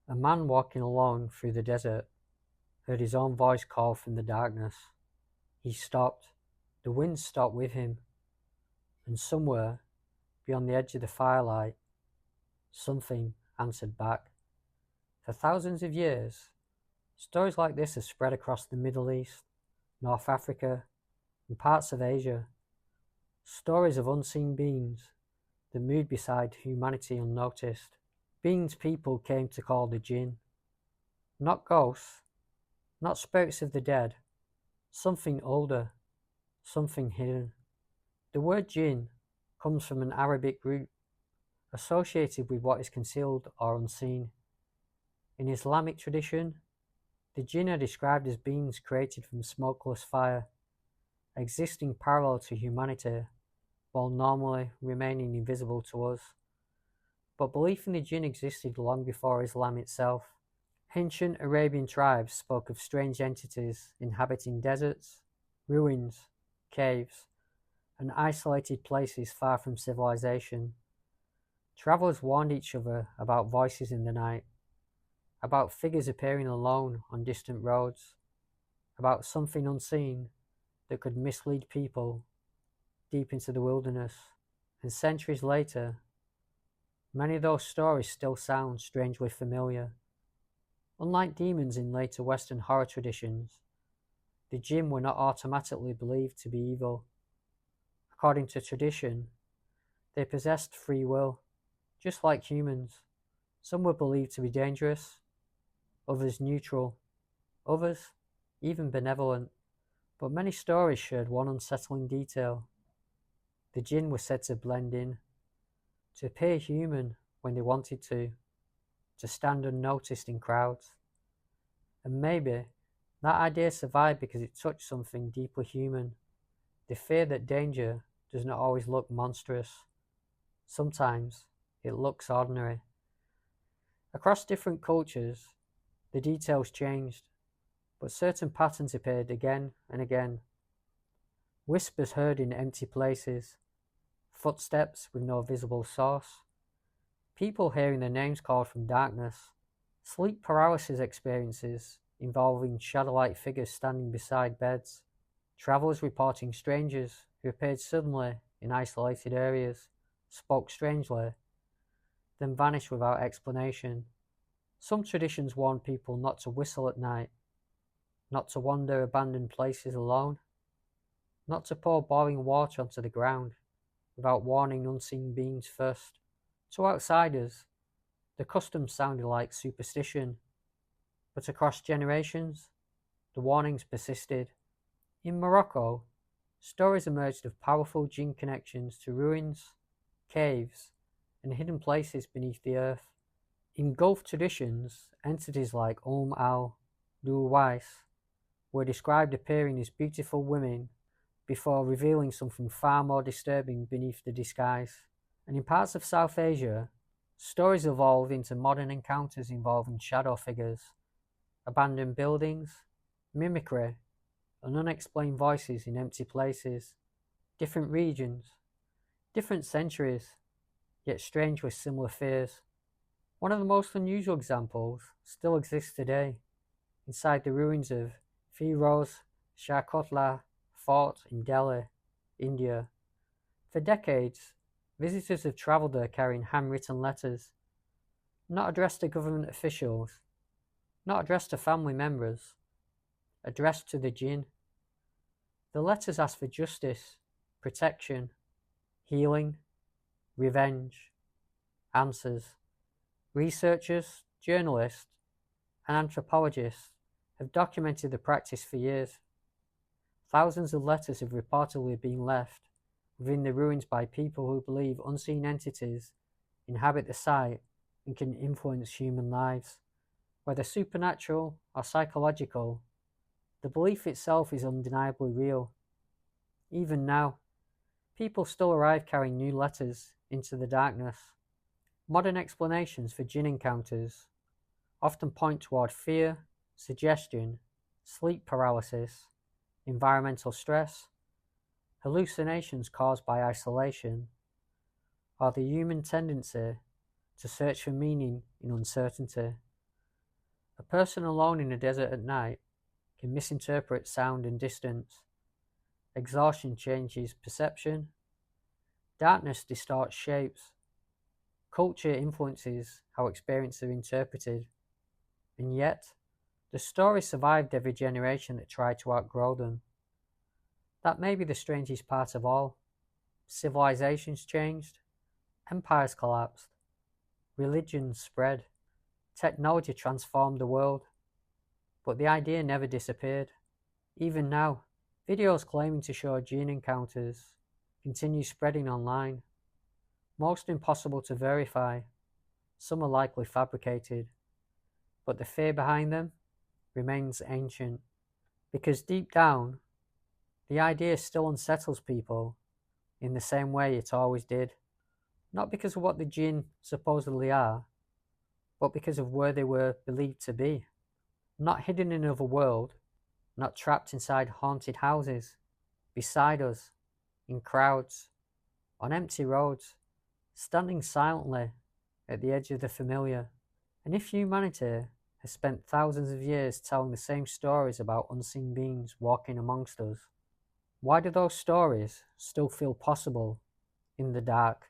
A man walking alone through the desert heard his own voice call from the darkness. He stopped. The wind stopped with him, and somewhere, beyond the edge of the firelight, something answered back. For thousands of years, stories like this have spread across the Middle East, North Africa, and parts of Asia. Stories of unseen beings that moved beside humanity unnoticed. Beings people came to call the jinn. Not ghosts, not spirits of the dead, something older, something hidden. The word jinn comes from an Arabic root associated with what is concealed or unseen. In Islamic tradition, the jinn are described as beings created from smokeless fire, existing parallel to humanity, while normally remaining invisible to us. But belief in the jinn existed long before Islam itself. Ancient Arabian tribes spoke of strange entities inhabiting deserts, ruins, caves, and isolated places far from civilization. Travelers warned each other about voices in the night, about figures appearing alone on distant roads, about something unseen that could mislead people deep into the wilderness. And centuries later, many of those stories still sound strangely familiar. Unlike demons in later Western horror traditions, the jinn were not automatically believed to be evil. According to tradition, they possessed free will, just like humans. Some were believed to be dangerous, others neutral, others even benevolent. But many stories shared one unsettling detail. The jinn were said to blend in, to appear human when they wanted to stand unnoticed in crowds. And maybe that idea survived because it touched something deeply human, the fear that danger does not always look monstrous. Sometimes it looks ordinary. Across different cultures, the details changed, but certain patterns appeared again and again. Whispers heard in empty places, footsteps with no visible source, people hearing their names called from darkness, sleep paralysis experiences involving shadow-like figures standing beside beds, travelers reporting strangers who appeared suddenly in isolated areas, spoke strangely, then vanished without explanation. Some traditions warn people not to whistle at night, not to wander abandoned places alone, not to pour boiling water onto the ground without warning unseen beings first. To outsiders, the custom sounded like superstition, but across generations, the warnings persisted. In Morocco, stories emerged of powerful jinn connections to ruins, caves, and hidden places beneath the earth. In Gulf traditions, entities like al-Duwais were described appearing as beautiful women before revealing something far more disturbing beneath the disguise. And in parts of South Asia, stories evolved into modern encounters involving shadow figures, abandoned buildings, mimicry, and unexplained voices in empty places. Different regions, different centuries, yet strange with similar fears. One of the most unusual examples still exists today, inside the ruins of Firoz Shah Kotla Fort in Delhi, India. For decades, visitors have travelled there carrying handwritten letters, not addressed to government officials, not addressed to family members, addressed to the jinn. The letters ask for justice, protection, healing, revenge, answers. Researchers, journalists, and anthropologists have documented the practice for years. Thousands of letters have reportedly been left within the ruins by people who believe unseen entities inhabit the site and can influence human lives. Whether supernatural or psychological, the belief itself is undeniably real. Even now, people still arrive carrying new letters into the darkness. Modern explanations for jinn encounters often point toward fear, suggestion, sleep paralysis, environmental stress, hallucinations caused by isolation, or the human tendency to search for meaning in uncertainty. A person alone in a desert at night can misinterpret sound and distance. Exhaustion changes perception. Darkness distorts shapes. Culture influences how experiences are interpreted. And yet, the stories survived every generation that tried to outgrow them. That may be the strangest part of all. Civilizations changed, empires collapsed, religions spread, technology transformed the world, but the idea never disappeared. Even now, videos claiming to show jinn encounters continue spreading online. Most impossible to verify, some are likely fabricated, but the fear behind them remains ancient, because deep down, the idea still unsettles people in the same way it always did. Not because of what the jinn supposedly are, but because of where they were believed to be. Not hidden in another world, not trapped inside haunted houses, beside us, in crowds, on empty roads, standing silently at the edge of the familiar. And if humanity has spent thousands of years telling the same stories about unseen beings walking amongst us, why do those stories still feel possible in the dark?